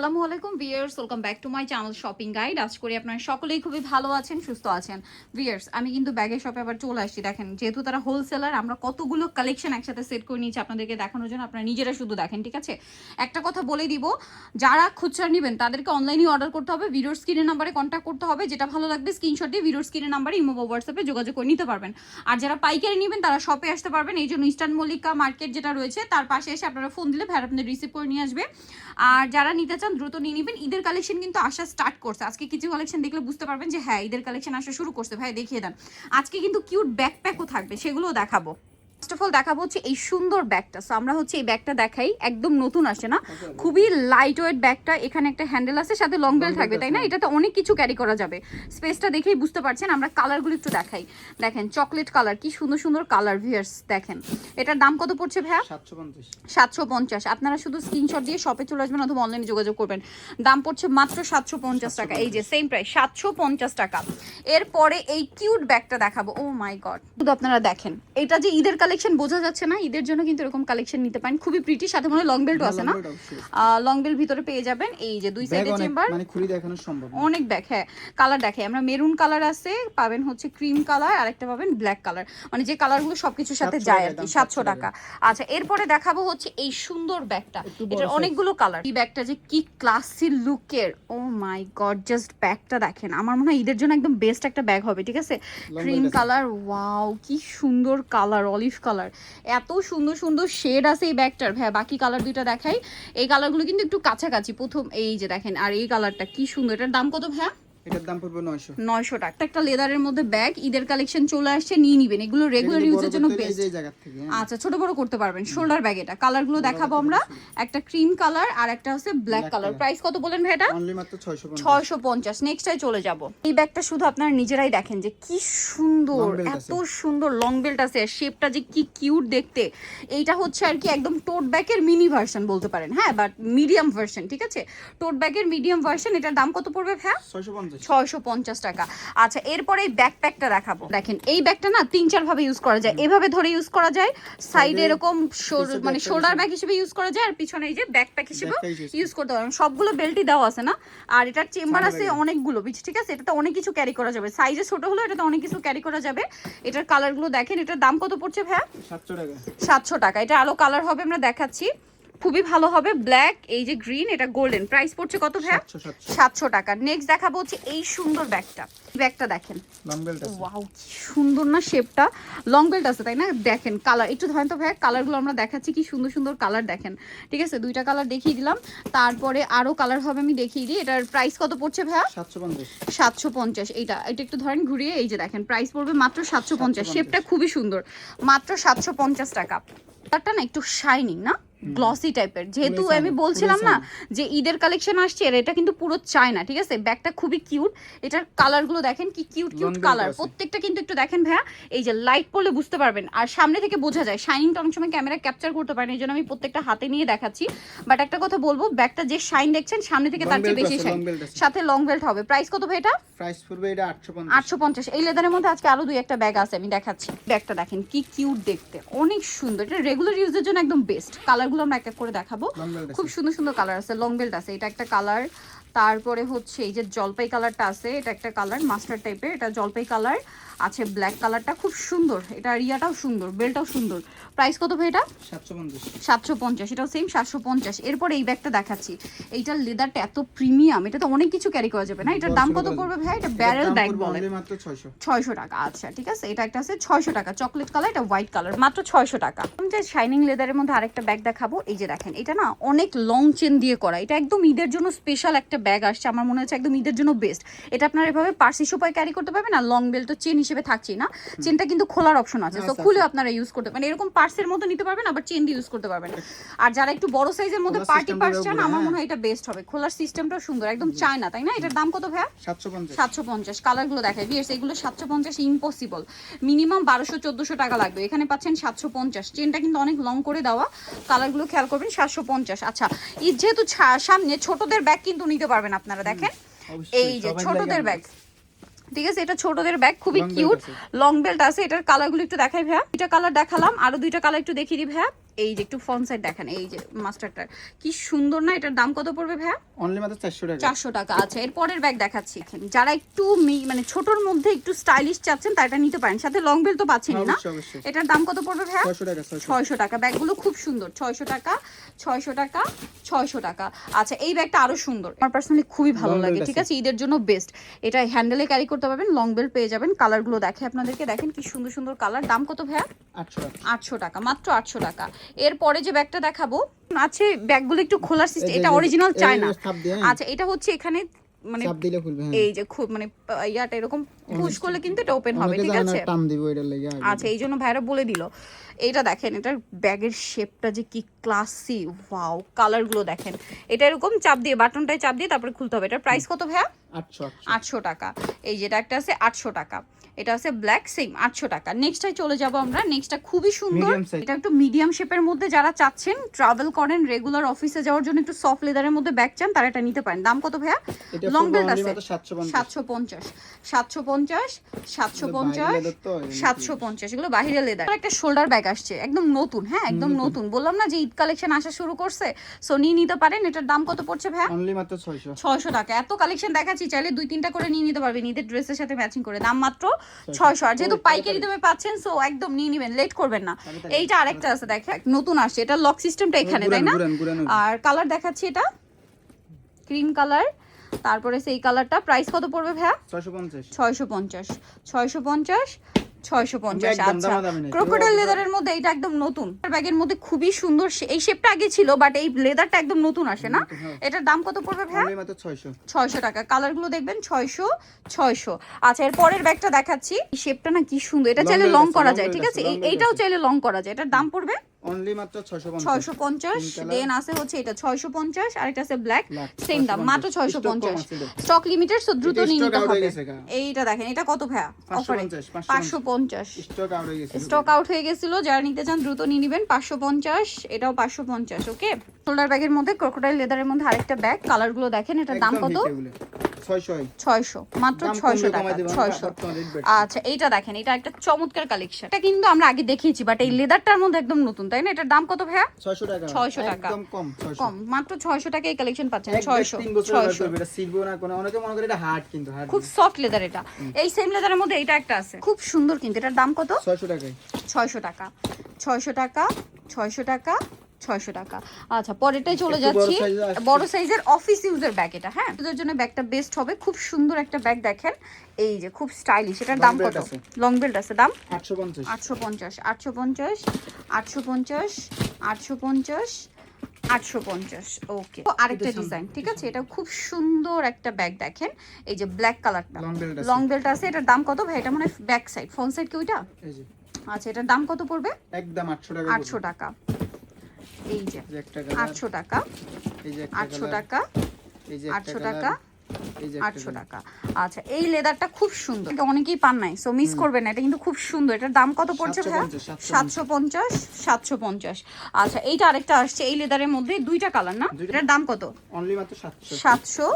আসসালামু আলাইকুম viewers, welcome back to my channel shopping guide. আজ করি আপনারা সকলেই খুবই ভালো আছেন, সুস্থ আছেন। ভিউয়ার্স, আমি কিন্তু ব্যাগের শপে আবার চলে আসছি। দেখেন, যেহেতু তারা হোলসেলার, আমরা কতগুলো কালেকশন একসাথে সেট করে নিয়েছি আপনাদেরকে দেখানোর জন্য। আপনারা নিজেরা শুধু দেখেন, ঠিক আছে? একটা কথা বলে দিব, যারা খুচরা নেবেন তাদেরকে অনলাইনে অর্ডার করতে হবে, ভিডিওর স্ক্রিনের নাম্বারে কন্ট্যাক্ট করতে হবে। যেটা ভালো লাগবে স্ক্রিনশট দিয়ে ভিডিওর স্ক্রিনের নাম্বারে ইমো বা হোয়াটসঅ্যাপে যোগাযোগ করে নিতে পারবেন। আর যারা পাইকারি নেবেন তারা শপে আসতে পারবেন। এই জন্য ইস্টার্ন মল্লিকা মার্কেট যেটা রয়েছে তার পাশে এসে আপনারা ফোন দিলে ভাই আপনাদের রিসিভ করে নিয়ে আসবে। আর যারা নিতে চান দ্রুত নিয়ে নেবেন। ঈদের কালেকশন কিন্তু আসা স্টার্ট করছে। আজকে কিছু কালেকশন দেখলে বুঝতে পারবেন যে হ্যাঁ, ঈদের কালেকশন আসা শুরু করছে। ভাই দেখিয়ে দেন। আজকে কিন্তু কিউট ব্যাকপ্যাকও থাকবে, সেগুলোও দেখাবো। ফার্স্ট অফ অল দেখাবো হচ্ছে এই সুন্দর ব্যাগটা। সো আমরা হচ্ছে এই ব্যাগটা দেখাই, একদম নতুন আসে না, খুবই লাইট ওয়েট ব্যাগটা। এখানে একটা হ্যান্ডেল আছে, সাথে লং বেল্ট থাকবে, তাই না? এটাতে অনেক কিছু ক্যারি করা যাবে। স্পেসটা দেখেই বুঝতে পারছেন। আমরা কালারগুলো একটু দেখাই। দেখেন, চকলেট কালার, কি সুন্দর সুন্দর কালার। ভিউয়ার্স দেখেন, এটার দাম কত পড়ছে ভাইয়া? 750। আপনারা শুধু স্ক্রিনশট দিয়ে শপে চলে আসবেন অথবা অনলাইনে যোগাযোগ করবেন। দাম পড়ছে মাত্র 750 টাকা। এই যে সেম প্রাইস, 750 টাকা। এরপরে এই কিউট ব্যাগটা দেখাবো। ও মাই গড, শুধু আপনারা দেখেন, এটা যে ঈদের কালেকশন বোঝা যাচ্ছে না, ঈদের জন্য কিন্তু এরকম কালেকশন নিতে পারেন। খুবই প্রিটি, সাথে মনে লং বেল্টও আছে না? লং বেল্ট ভিতরে পেয়ে যাবেন। এই যে দুই সাইডে চেম্বার, মানে খুলে দেখানো সম্ভব অনেক ব্যাগ। হ্যাঁ, কালার দেখে আমরা মেরুন কালার আছে, পাবেন হচ্ছে ক্রিম কালার, আর একটা পাবেন ব্ল্যাক কালার। মানে যে কালারগুলো সবকিছুর সাথে যায় আর কি। 700 টাকা। আচ্ছা, এরপরে দেখাবো হচ্ছে এই সুন্দর ব্যাগটা। এটার অনেকগুলো কালার। এই ব্যাগটা যে কি ক্লাসি লুকের, ও মাই গড, জাস্ট ব্যাগটা দেখেন। আমার মনে হয় ঈদের জন্য একদম বেস্ট একটা ব্যাগ হবে, ঠিক আছে? ক্রিম কালার, ওয়াও কি সুন্দর কালার, অলিভ কালার। এত সুন্দর সুন্দর শেড আছে এই ব্যাগটার। ভাই বাকি কালার দুইটা দেখাই। এই কালারগুলো কিন্তু একটু কাছাকাছি। প্রথম এই যে দেখেন, আর এই কালারটা কি সুন্দর। এটার দাম কত ভাইয়া? এটার দাম পড়বে 900 টাকা। একটা লেদারের মধ্যে ব্যাগ, ঈদের কালেকশন চলে আসছে, নিয়ে নিবেন। এগুলো রেগুলার ইউজের জন্য বেস্ট। আচ্ছা, ছোট বড় করতে পারবেন। Shoulder bag. এটা কালারগুলো দেখাবো আমরা। একটা ক্রিম কালার আর একটা হচ্ছে ব্ল্যাক কালার। প্রাইস কত বলেন ভাই এটা? অনলি মাত্র 650। নেক্সটটাই চলে যাব। এই ব্যাগটা শুধু আপনারা নিজেরাই দেখেন যে কি সুন্দর, এত সুন্দর লং বেল্ট আছে, শেপটা যে কি কিউট দেখতে। এইটা হচ্ছে আর কি একদম টোট ব্যাগের মিনি ভার্সন বলতে পারেন। হ্যাঁ, বাট মিডিয়াম ভার্সন, ঠিক আছে? টোট ব্যাগের মিডিয়াম ভার্সন। এটার দাম কত পড়বে ভাই? 650 টাকা। আচ্ছা, এরপরে এই ব্যাকপ্যাকটা দেখাবো। দেখেন, এই ব্যাগটা না 3-4 ভাবে ইউজ করা যায়। এভাবে ধরে ইউজ করা যায়, সাইডে এরকম মানে শোল্ডার ব্যাগ হিসেবে ইউজ করা যায়, আর পিছনে এই যে ব্যাকপ্যাক হিসেবে ইউজ করতে পারবেন। সবগুলো বেল্টই দেওয়া আছে না? আর এটার চেম্বার আছে অনেকগুলো, ঠিক আছে? এটাতে অনেক কিছু ক্যারি করা যাবে। সাইজে ছোট হলো, এটাতে অনেক কিছু ক্যারি করা যাবে। এটার কালারগুলো দেখেন। এটার দাম কত পড়ছে ভাইয়া? 700 টাকা। 700 টাকা। এটা আলো কালার হবে, আমরা দেখাচ্ছি। খুবই ভালো হবে। ব্ল্যাক, এই যে গ্রিন, এটা গোল্ডেন। প্রাইস পড়ছে কত ভাইয়া? 700 টাকা। নেক্সট দেখাবো হচ্ছে এই সুন্দর ব্যাগটা। ব্যাগটা দেখেন, লং বেল্ট আছে। ওয়াও কি সুন্দর না শেপটা। লং বেল্ট আছে, তাই না? দেখেন কালার একটু ধরেন তো ভাইয়া, কালারগুলো আমরা দেখাচ্ছি, কি সুন্দর সুন্দর কালার দেখেন, ঠিক আছে? দুইটা কালার দেখিয়ে দিলাম, তারপরে আরো কালার হবে, আমি দেখিয়ে দিই। এটার প্রাইস কত পড়ছে ভাইয়া? 750। এটা একটু ধরেন ঘুরিয়ে, এই যে দেখেন, প্রাইস পড়বে মাত্র 750। শেপটা খুবই সুন্দর, মাত্র 750 টাকা। কালারটা না একটু শাইনিং না, গ্লসি টাইপের। যেহেতু আমি বলছিলাম না যে ঈদের কালেকশন আসছে, আর এটা কিন্তু পুরো চায়না, ঠিক আছে? ব্যাগটা খুবই কিউট। এটার কালারগুলো দেখেন কি কিউট কিউট কালার প্রত্যেকটা। কিন্তু একটু দেখেন ভাইয়া, এই যে লাইট পড়লে বুঝতে পারবেন, আর সামনে থেকে বোঝা যায়। শাইনিংটা অনেক সময় ক্যামেরা ক্যাপচার করতে পারেন, এই জন্য আমি প্রত্যেকটা হাতে নিয়ে দেখাচ্ছি। বাট একটা কথা বলবো, ব্যাগটা যে শাইন দেখছেন সামনে থেকে তার চেয়ে বেশি শাইন, সাথে লং বেল্ট হবে। প্রাইস কত ভাই এটা? প্রাইস পড়বে এটা 850। এই লেদারের মধ্যে আজকে আরো দুই একটা ব্যাগ আছে, আমি দেখাচ্ছি। ব্যাগটা দেখেন কি কিউট দেখতে, অনেক সুন্দর। এটা রেগুলার ইউজের জন্য একদম বেস্ট। কালারগুলো আমরা এক এক করে দেখাবো। খুব সুন্দর সুন্দর কালার আছে। লং বেল্ট আছে, এটা একটা কালার। তারপরে হচ্ছে এই যে জলপাই কালারটা আছে, এটা একটা কালার মাস্টার্ড টাইপের, এটা জলপাই কালার আছে। ব্ল্যাক কালারটা খুব সুন্দর, এটা রিয়াটাও সুন্দর, বেলটাও সুন্দর। প্রাইস কত ভাই এটা? 750। এটাও সেম 750। এরপর এই ব্যাগটা দেখাচ্ছি। এইটার লেদারটা এত প্রিমিয়াম, এটা তো অনেক কিছু ক্যারি করা যাবে না? এটার দাম কত পড়বে ভাই? এটা ব্যারেল ব্যাগ বলে, মাত্র 600 টাকা। আচ্ছা ঠিক আছে, এটা একটা আছে 600 টাকা, চকলেট কালার, এটা হোয়াইট কালার, মাত্র 600 টাকা। আমি যে শাইনিং লেদারের মধ্যে আরেকটা ব্যাগ দেখাবো। এই যে দেখেন, এটা না অনেক লং চেন দিয়ে করা। এটা একদম ঈদের জন্য স্পেশাল একটা ব্যাগ আসছে, আমার মনে হচ্ছে একদম ঈদের জন্য বেস্ট। এটা আপনারা এভাবে পার্স হিসেবে ক্যারি করতে পারবেন, আর লং বেল্ট তো চেন হিসেবে থাকছেই না, চেনটা কিন্তু খোলার অপশন আছে, তো খুলে আপনারা ইউজ করতে পারেন। এরকম পার্সের মতো নিতে পারবেন, আবার চেন দিয়ে ইউজ করতে পারবেন। আর যারা একটু বড় সাইজের মধ্যে পার্টি পার্স চান, আমার মনে হয় এটা বেস্ট হবে। খোলার সিস্টেমটাও সুন্দর, একদম চায়না, তাই না? এটার দাম কত ভাইয়া? 750। কালারগুলো দেখাই ভিউয়ার্স, এগুলো 750 ইম্পসিবল, মিনিমাম 1200-1400 টাকা লাগবে। এখানে পাচ্ছেন 750। চেনটা কিন্তু অনেক লং করে দেওয়া। কালারগুলো খেয়াল করবেন, 750। আচ্ছা, ঈদ যেহেতু সামনে, ছোটদের ব্যাগ কিন্তু নিতে পারবেন আপনারা। দেখেন এই যে ছোটদের ব্যাগ, ঠিক আছে? এটা ছোটদের ব্যাগ, খুবই কিউট, লং বেল্ট আছে। এটার কালারগুলো একটু দেখাই ভাইয়া। দুইটা কালার দেখালাম, আরো দুইটা কালার একটু দেখিয়ে দিই ভাইয়া। এই যে একটু ফ্রন্ট সাইড দেখেন, এই যে মাস্টারটার কি সুন্দর না, এটার দাম কত পড়বে ভাইয়া? অনলি মাত্র 400 টাকা। 400 টাকা। আচ্ছা, এর পরের ব্যাগ দেখাচ্ছি। যারা একটু মানে ছোটর মধ্যে একটু স্টাইলিশ চাচ্ছেন তারা এটা নিতে পারেন, সাথে লং বেল তো পাচ্ছেনই না? অবশ্যই অবশ্যই। এটার দাম কত পড়বে ভাইয়া? 600 টাকা। 600 টাকা। ব্যাগগুলো খুব সুন্দর। 600 টাকা, 600 টাকা, 600 টাকা। আচ্ছা, এই ব্যাগটা আরো সুন্দর, আমার পার্সোনালি খুবই ভালো Long লাগে। belt ঠিক আছে। আছে, ঈদের জন্য বেস্ট। এটা হ্যান্ডেলে ক্যারি করতে পারবেন, লং বেল পেয়ে যাবেন। কালারগুলো দেখে আপনাদেরকে, দেখেন কি সুন্দর সুন্দর কালার। দাম কত ভাইয়া? 800 টাকা। 800 টাকা, মাত্র 800 টাকা। এরপরে যে ব্যাগটা দেখাবো আছে, ব্যাগগুলো একটু খোলার সিস্টেম, এটা অরিজিনাল চায়না। আচ্ছা, এটা হচ্ছে এখানে মানে চাপ দিলে খুলবে। হ্যাঁ, এই যে খুব মানে ইয়াটা এরকম পুশ করলে কিন্তু এটা ওপেন হবে। ঠিক আছে, টান দিব এটার লাগি। আচ্ছা, এই জন্য ভাইরা বলে দিল। এইটা দেখেন, এটার ব্যাগের শেপটা যে কি ক্লাসি, ওয়াও। কালারগুলো দেখেন, এটা এরকম চাপ দিয়ে, বাটনটায় চাপ দিয়ে তারপরে খুলতে হবে। এটার প্রাইস কত ভাইয়া? 800 টাকা। এই যেটা একটা আছে 800 টাকা, এটা আছে ব্ল্যাক, সেম 800 টাকা। নেক্সটটাই চলে যাব আমরা। নেক্সটটা খুবই সুন্দর, Medium size। এটা একটু মিডিয়াম শেপের মধ্যে যারা চাচ্ছেন, ট্রাভেল করেন, রেগুলার অফিসে যাওয়ার জন্য একটু সফট লেদারের মধ্যে ব্যাগ চান, তারা এটা নিতে পারেন। দাম কত ভাইয়া? লং বেল্ট আছে 750, 750, 750, 750। এগুলো বাহিরে লেদার। একটা শোল্ডার ব্যাগ আসছে, একদম নতুন। হ্যাঁ, একদম নতুন। বললাম না যে ঈদ কালেকশন আসা শুরু করছে, সো নিয়ে নিতে পারেন। এটার দাম কত পড়ছে ভাইয়া? অনলি মাত্র 600। 600 টাকা। এত কালেকশন দেখাচ্ছি, চাইলে 2-3টা করে নিয়ে নিতে পারবেন ঈদের ড্রেসের সাথে ম্যাচিং করে। দাম মাত্র 600। আর যেহেতু পাইকারি দামে পাচ্ছেন, সো একদম নিয়ে নেবেন, লেট করবেন না। এইটা আরেকটা আছে, দেখেন নতুন আসছে, এটা লক সিস্টেমটা এখানে, তাই না? আর কালার দেখাচ্ছি, এটা ক্রিম কালার, তারপরে সেই কালারটা। প্রাইস কত পড়বে ভাইয়া? 650। 650, 650, 650। একদম আচ্ছা, দামাদামি নেই। ক্রোকোডাইল লেদারের মধ্যে এটা একদম নতুন ব্যাগের মধ্যে খুবই সুন্দর। এই শেপটা আগে ছিল, বাট এই লেদারটা একদম নতুন আসে না? এটার দাম কত পড়বে ভাইয়া? অনলি মাত্র 600। 600 টাকা। কালারগুলো দেখবেন 600, 600। আচ্ছা, এর পরের ব্যাগটা দেখাচ্ছি। শেপটা না কি সুন্দর, এটা চাইলে লং করা যায়। ঠিক আছে, এইটাও চাইলে লং করা যায়। এটার দাম পড়বে অনলি মাত্র 650। 650। দেন আছে হচ্ছে এটা 650, আর এটা আছে ব্ল্যাক, সেম দাম, মাত্র 650। স্টক লিমিটেড, সো দ্রুত নিয়ে নিতে হবে। এইটা দেখেন, এটা কত ভাইয়া অফারে? 550। স্টক আউট হয়ে গেছে। স্টক আউট হয়ে গেছিল, যারা নিতে চান দ্রুত নিয়ে নেবেন। 550, এটাও 550। ওকে, শোল্ডার ব্যাগের মধ্যে ক্রোকোডাইল লেদারের মধ্যে আরেকটা ব্যাগ। কালারগুলো দেখেন, এটার দাম কত? 600, মাত্র 600 টাকা। 600। আচ্ছা, এইটা দেখেন, এটা একটা চমৎকার কালেকশন। এটা কিন্তু আমরা আগে দেখিয়েছি, বাট এই লেদারটার মধ্যে একদম নতুন, তাই না? এটার দাম কত ভাইয়া? 600 টাকা। 600 টাকা, একদম কম। 600 কম, মাত্র 600 টাকা এই কালেকশন পাচ্ছেন। 600। 600। এটা সিলবো না কোন, অনেকে মনে করে এটা হার্ড, কিন্তু হার্ড খুব সফট লেদার এটা। এই সেম লেদারের মধ্যে এটা একটা আছে, খুব সুন্দর। কিন্তু এটার দাম কত? 600 টাকায়। 600 টাকা, 600 টাকা, 600 টাকা, 600 টাকা। আচ্ছা, পরেরটাই চলে যাচ্ছি। বড় সাইজের অফিস ইউজের ব্যাগ এটা। হ্যাঁ, এদের জন্য ব্যাগটা বেস্ট হবে। খুব সুন্দর একটা ব্যাগ দেখেন, এই যে খুব স্টাইলিশ। এটার দাম কত? লং বেল্ট আছে, দাম 850। 850, 850, 850, 850, 850। ওকে, আরেকটা ডিজাইন। ঠিক আছে, এটা খুব সুন্দর একটা ব্যাগ দেখেন, এই যে ব্ল্যাক কালারটা, লং বেল্ট আছে। এটার দাম কত ভাই? এটা মানে ব্যাক সাইড, ফ্রন্ট সাইড কি ওইটা? এই যে। আচ্ছা, এটার দাম কত পড়বে? একদম 800 টাকা। 800 টাকা। এই যে একটা 800 টাকা, এই যে 800 টাকা, এই যে 800 টাকা, এই যে 800 টাকা। আচ্ছা, এই লেদারটা খুব সুন্দর, এটা অনেকেই পান নাই, সো মিস করবেন না। এটা কিন্তু খুব সুন্দর। এটার দাম কত পড়ছে ভাইয়া? 750, 750। আচ্ছা, এইটা আরেকটা আসছে এই লেদারের মধ্যে, দুইটা কালার না? এটার দাম কত? অনলি মাত্র 700। 700,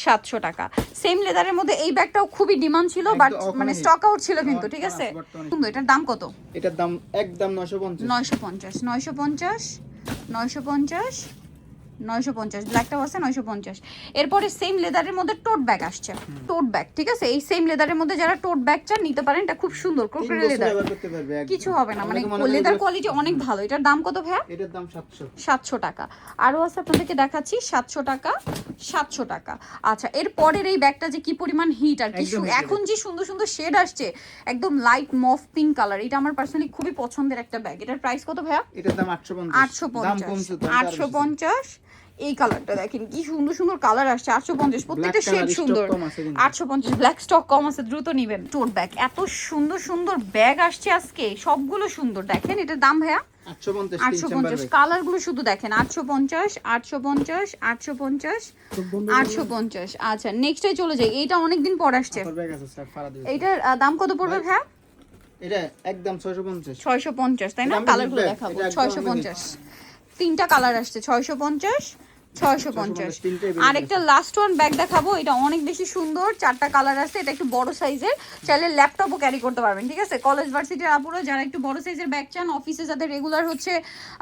700 টাকা। সেম লেদারের মধ্যে এই ব্যাগটাও খুবই ডিমান্ড ছিল, বাট মানে স্টক আউট ছিল কিন্তু। ঠিক আছে, সুন্দর। এটার দাম কত? এটার দাম একদম 950। 950, 950, 950, 950। ব্ল্যাকটাও আছে 950। এরপরে সেম লেদারের মধ্যে টোট ব্যাগ আসছে, টোট ব্যাগ। ঠিক আছে, এই সেম লেদারের মধ্যে যারা টোট ব্যাগ চান নিতে পারেন। এটা খুব সুন্দর, ক্রোকোডাইল লেদার, কিছু হবে না, মানে লেদার কোয়ালিটি অনেক ভালো। এটার দাম কত ভাইয়া? এটার দাম 700। 700 টাকা। আরো আছে, আপনাদেরকে দেখাচ্ছি। 700 টাকা, 700 টাকা। আচ্ছা, এর পরের এই ব্যাগটা যে কি পরিমাণ হিট, আর কি এখন যে সুন্দর সুন্দর শেড আসছে, একদম লাইট মফ পিঙ্ক কালার। এটা আমার পার্সোনালি খুবই পছন্দের একটা ব্যাগ। এটার প্রাইস কত ভাইয়া? এটার দাম 850। 850, 850। এই কালারটা দেখেন, কি সুন্দর সুন্দর কালার আসছে। 850, প্রত্যেকটা শেড সুন্দর। 850, ব্ল্যাক স্টক কম আছে, দ্রুত নিবেন। টোট ব্যাগ, এত সুন্দর সুন্দর ব্যাগ আসছে আজকে, সবগুলো সুন্দর। দেখেন, এটার দাম ভাইয়া 850। 850। কালার গুলো শুধু দেখেন, 850, 850, 850, 850। আচ্ছা, নেক্সটে চলে যাই। এইটা অনেকদিন পর আসছে। এইটার দাম কত পড়বে ভাইয়া? এটা একদম 650। 650, তাই না? কালার গুলো দেখাবো। 650, তিনটা কালার আসছে। 650, 650। তিনটে আরেকটা লাস্ট ওয়ান ব্যাগ দেখাবো, এটা অনেক বেশি সুন্দর, 4টা কালার আছে, এটা একটু বড় সাইজের, চাইলে ল্যাপটপও ক্যারি করতে পারবেন, ঠিক আছে? কলেজ ভার্সিটির আপুরা যারা একটু বড় সাইজের ব্যাগ চান, অফিসে যাদের রেগুলার হচ্ছে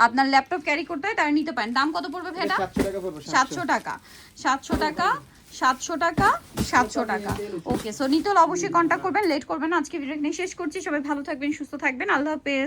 আপনার ল্যাপটপ ক্যারি করতে হয়, তারা নিতে পারেন। দাম কত পড়বে ভাইটা? 700 টাকা পড়বে। 700 টাকা, 700 টাকা, 700 টাকা, 700 টাকা। ওকে, সো নিতে হলে অবশ্যই কন্ট্যাক্ট করবেন, লেট করবেন না। আজকে ভিডিও এখানে শেষ করছি। সবাই ভালো থাকবেন, সুস্থ থাকবেন, আল্লাহ হাফেজ।